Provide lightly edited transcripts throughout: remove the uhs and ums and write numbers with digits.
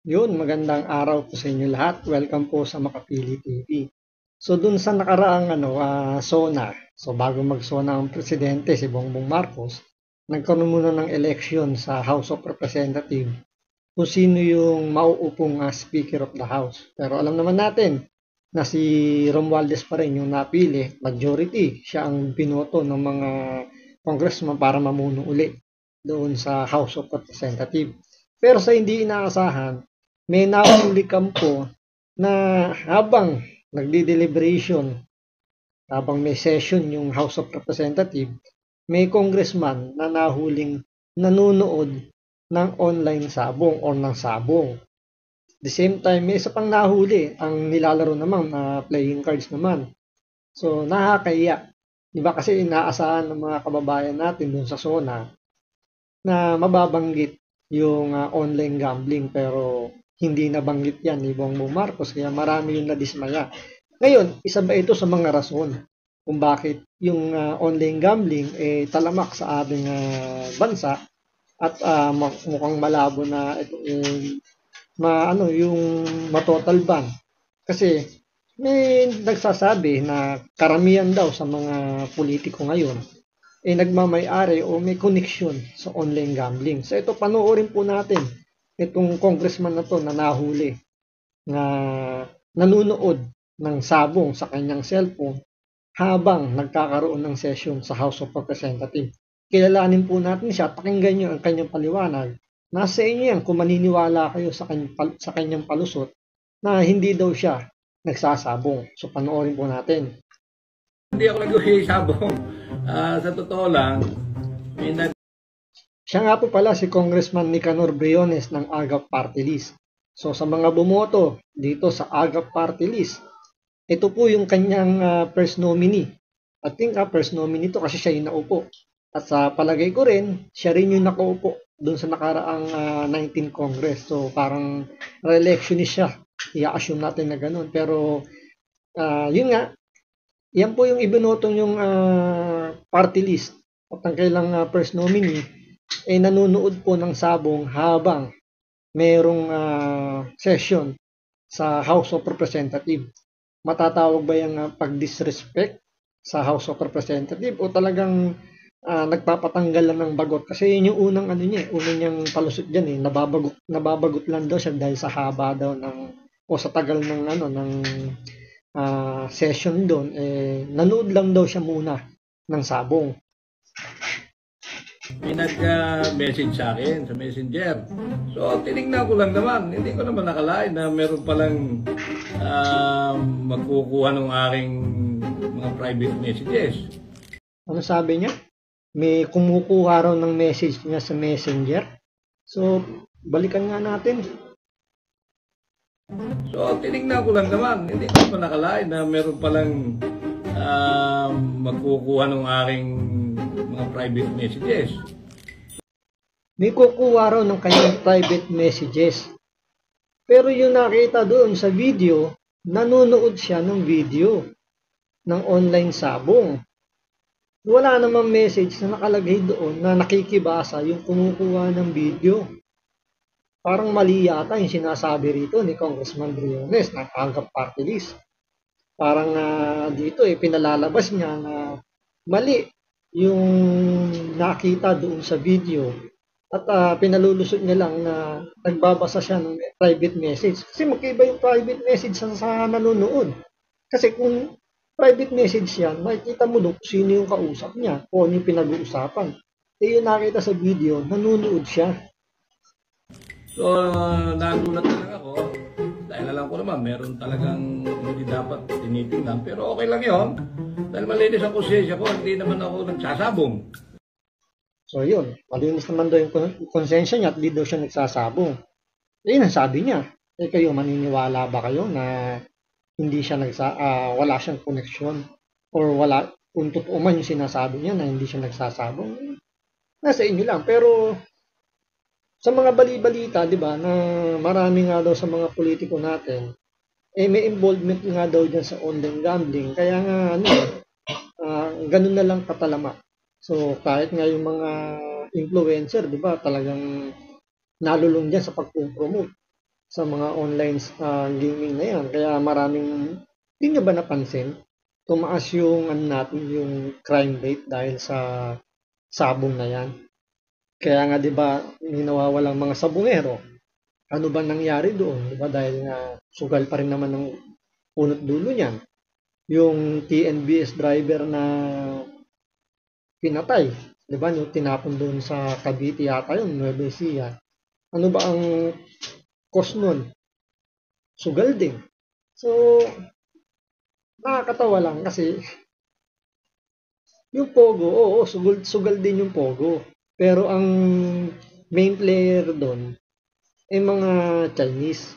Yun, magandang araw po sa inyo lahat. Welcome po sa Makapili TV. So dun sa nakaraang SONA, so bago mag-SONA ang presidente si Bongbong Marcos, nagkaroon muna ng election sa House of Representatives kung sino yung mauupong Speaker of the House. Pero alam naman natin na si Romualdez pa rin yung napili, majority, siya ang binoto ng mga congressman para mamuno uli doon sa House of Representatives. Pero sa hindi inaasahan, may nahuli kampo na habang nagdi-deliberation, habang may session yung House of Representatives, may congressman na nahuling nanonood ng online sabong or ng sabong. The same time, may isa pang nahuli, ang nilalaro naman na playing cards naman. So, nakakaiyak. Diba kasi inaasahan ng mga kababayan natin dun sa SONA na mababanggit yung online gambling, pero hindi nabanggit yan ni Bongbong Marcos, kaya marami yung nadismaya. Ngayon, isa ba ito sa mga rason kung bakit yung online gambling talamak sa ating bansa at mukhang malabo na ito yung matotal ban? Kasi may nagsasabi na karamihan daw sa mga politiko ngayon nagmamay-ari o may connection sa online gambling. So ito, panoorin po natin itong congressman na to na nahuli na nanunood ng sabong sa kanyang cellphone habang nagkakaroon ng session sa House of Representatives. Kilalanin po natin siya, pakinggan nyo ang kanyang paliwanag. Nasa inyo yan kung maniniwala kayo sa kanyang palusot na hindi daw siya nagsasabong. So panoorin po natin. Hindi ako nag-sabong. Sa totoo lang, Siya nga po pala si Congressman Nicanor Briones ng AGAP Party List. So sa mga bumoto dito sa AGAP Party List, ito po yung kanyang first nominee. I think first nominee to kasi siya yung naupo. At sa palagay ko rin, siya rin yung nakaupo doon sa nakaraang 19 Congress. So parang re-electionist siya. I-assume natin na ganun. Pero yun nga, yan po yung ibinotong yung party list at ang kailang first nominee nanonood po ng sabong habang mayroong session sa House of Representatives. Matatawag ba yung pag-disrespect sa House of Representatives o talagang nagpapatanggal lang ng bagot? Kasi yun yung unang unang niyang palusot diyan nababagot lang daw siya dahil sa haba daw o sa tagal ng session doon, nanood lang daw siya muna ng sabong. May nag-message sa akin sa Messenger. So, tinignan ko lang naman. Hindi ko naman nakalain na meron palang magkukuha ng aking mga private messages. Ano sabi niya? May kumukuha raw ng message niya sa Messenger. So, balikan nga natin. So, tinignan ko lang naman. Hindi ko naman nakalain na meron palang magkukuha ng aking mga private messages. May kukuha raw ng kanyang private messages. Pero yung nakita doon sa video, nanonood siya ng video ng online sabong. Wala namang message na nakalagay doon na nakikibasa yung kumukuha ng video. Parang mali yata yung sinasabi rito ni Congressman Briones ng AGAP Party List. Parang dito pinalalabas niya na mali yung nakita doon sa video at pinalulusot niya lang na nagbabasa siya ng private message. Kasi magkaiba yung private message sa nanonood. Kasi kung private message yan, makikita mo doon sino yung kausap niya o ano yung pinag-uusapan. Yung nakita sa video, nanonood siya. So, nagulat na lang ako. Dahil alam ko naman, meron talagang hindi dapat tinitingnan. Pero okay lang yun. Dahil malinis ang konsensya ko, hindi naman ako nagsasabong. So, yun. Malinis naman daw yung konsensya niya at hindi daw siya nagsasabong. Yun ang sabi niya. Kayo, maniniwala ba kayo na hindi siya wala siyang koneksyon? Or wala, kung totoo man yung sinasabi niya na hindi siya nagsasabong? Nasa inyo lang. Pero, sa mga bali-balita, di ba, na marami nga daw sa mga politiko natin, may involvement nga daw dyan sa online gambling. Kaya nga, ganun na lang katalama. So, kahit nga yung mga influencer, di ba, talagang nalulong dyan sa pag-promote. sa mga online gaming na yan. Kaya maraming, hindi nyo ba napansin? Tumaas yung ano natin, yung crime rate dahil sa sabong na yan. Kaya nga 'di ba, may nawawalang mga sabungero. Ano ba nangyari doon? 'Di ba dahil nga sugal pa rin naman ng punot dulo niyan. Yung TNBS driver na pinatay, 'di ba, yung tinapon doon sa Cavite yata yun, Nueva Ecija. Ano ba ang cause nun? Sugal din. So, nakakatawa lang kasi yung Pogo, oo, sugal, sugal din yung Pogo. Pero ang main player doon ay mga Chinese.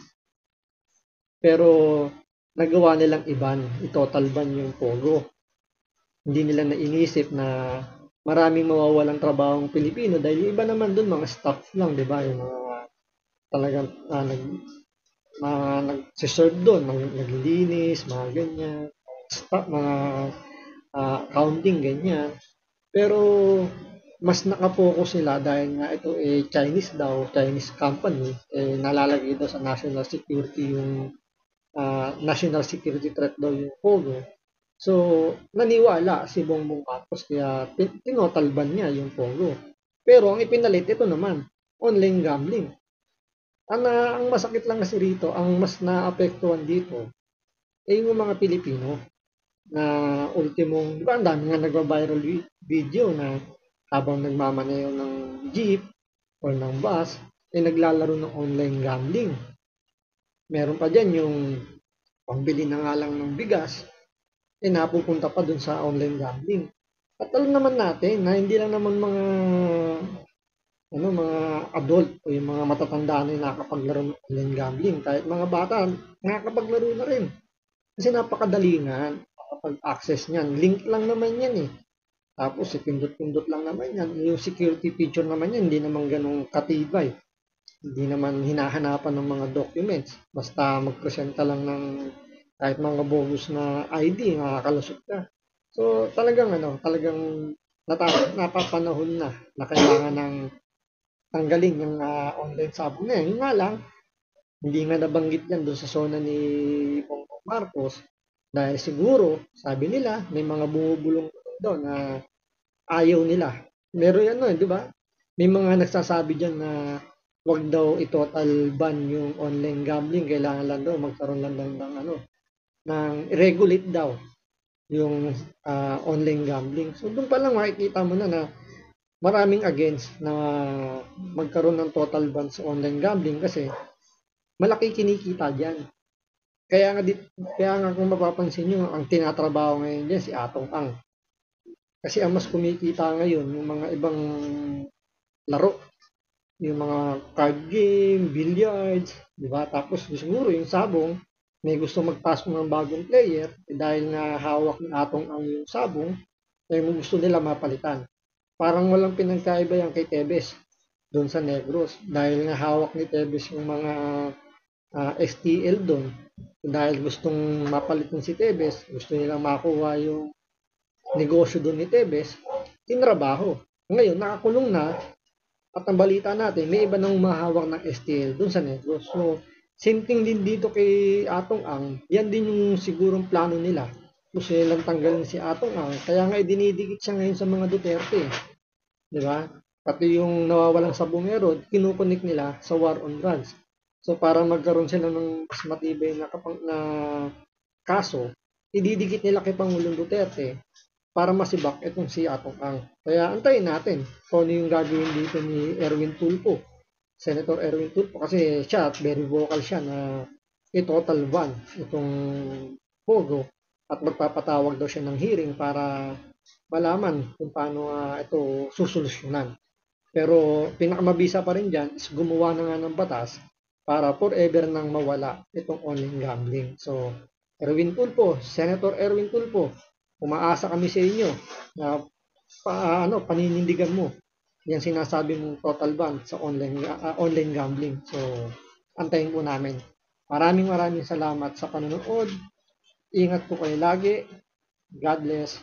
Pero nagawa nilang iban, i-total ban yung Pogo. Hindi nila nainisip na maraming mawawalang trabaho ang Pilipino dahil yung iba naman doon mga staff lang, 'di ba? Yung mga talagang nagsiserve doon, naglilinis, mga ganyan, staff, mga accounting, ganyan. Pero mas nakapokus sila dahil nga ito Chinese daw, Chinese company, nalalagay daw sa national security yung national security threat daw yung Pogo. So, naniwala si Bongbong Marcos kaya tinotalban niya yung Pogo. Pero ang ipinalit ito naman, online gambling. Ang masakit lang kasi rito, ang mas naapektuhan dito ay yung mga Pilipino na ultimong, di ba ang dami nga nagwa-viral video na habang nagmamaneho ng jeep or ng bus, ay naglalaro ng online gambling. Meron pa dyan yung pambili na nga lang ng bigas, napupunta pa dun sa online gambling. At alam naman natin na hindi lang naman mga adult o yung mga matatanda na yung nakakapaglaro ng online gambling. Kahit mga bata, nakakapaglaro na rin. Kasi napakadali nga, makapag-access niyan. Link lang naman yan eh. Tapos, pindot-pindot lang naman yan. Yung security feature naman yan, hindi naman ganun katibay. Hindi naman hinahanapan ng mga documents. Basta mag-present ka lang ng kahit mga bogus na ID, makakalusot ka. So, talagang napapanahon na kailangan ng tanggalin yung online sabong na yan. Yung nga lang, hindi nga nabanggit yan doon sa zona ni Bongbong Marcos dahil siguro, sabi nila, may mga bumubulong doon na ayaw nila. Meron yan, no, di ba? May mga nagsasabi dyan na wag daw i-total ban yung online gambling. Kailangan lang daw magkaroon lang ng regulate daw yung online gambling. So doon pa lang makikita mo na maraming against na magkaroon ng total ban sa online gambling kasi malaki kinikita diyan. Kaya nga kung mapapansin niyo, ang tinatrabaho ngayon diyan si Atong Ang. Kasi ang mas kumikita ngayon yung mga ibang laro, yung mga card game, billiards, di ba? Tapos siguro yung sabong, may gusto magpasok ng bagong player, dahil nga hawak ng Atong Ang yung sabong, ay gusto nila mapalitan. Parang walang pinagkaiba yan kay Tebes doon sa Negros. Dahil nga hawak ni Tebes yung mga STL doon. Dahil gustong mapalitan si Tebes, gusto nilang makuha yung negosyo doon ni Tebes, tinrabaho. Ngayon, nakakulong na at ang balita natin, may iba nang mahawak ng STL doon sa Negros. So, same thing din dito kay Atong Ang. Yan din yung sigurong plano nila. Gusto nilang tanggalin si Atong Ang. Kaya nga dinidikit siya ngayon sa mga Duterte. Di ba? Pati yung nawawalang sabungero, kinukunik nila sa war on drugs. So, para magkaroon sila ng mas matibay na kaso, ididikit nila kay Pangulong Duterte para masibak itong si Atong Ang. Kaya antayin natin kung ano yung gagawin dito ni Erwin Tulfo. Senator Erwin Tulfo kasi siya, very vocal siya na i-total ban itong Pogo at magpapatawag daw siya ng hearing para malaman kung paano ito susolusyonan. Pero pinakamabisa pa rin dyan is gumawa na nga ng batas para forever nang mawala itong online gambling. So, Erwin Tulfo, Senator Erwin Tulfo, umaasa kami sa inyo na paninindigan mo yung sinasabi mong total ban sa online gambling. So, antayin po namin. Maraming salamat sa panonood. Ingat po kayo lagi. God bless.